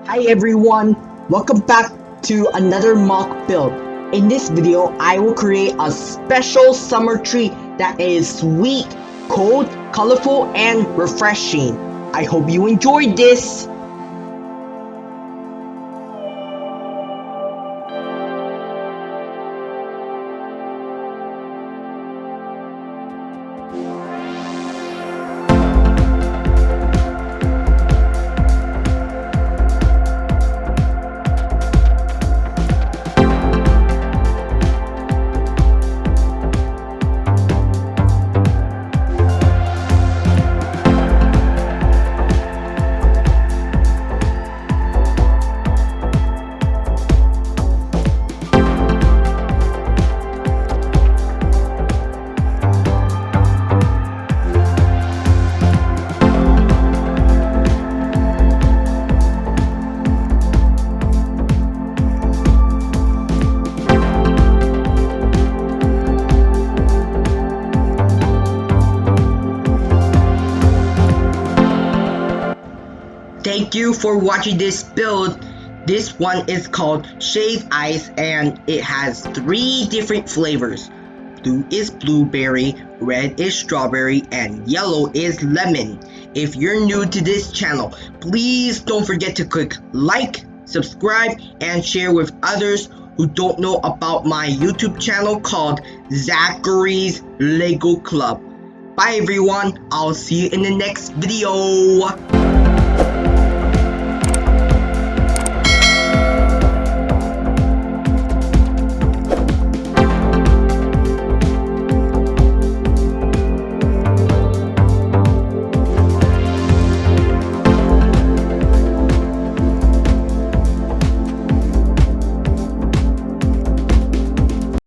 Hi everyone, welcome back to another mock build. In this video, I will create a special summer treat that is sweet, cold, colorful, and refreshing. I hope you enjoyed this! Thank you for watching this build. This one is called Shave Ice and it has 3 different flavors. Blue is blueberry, red is strawberry, and yellow is lemon. If you're new to this channel, please don't forget to click like, subscribe, and share with others who don't know about my YouTube channel called Zachary's Lego Club. Bye everyone, I'll see you in the next video.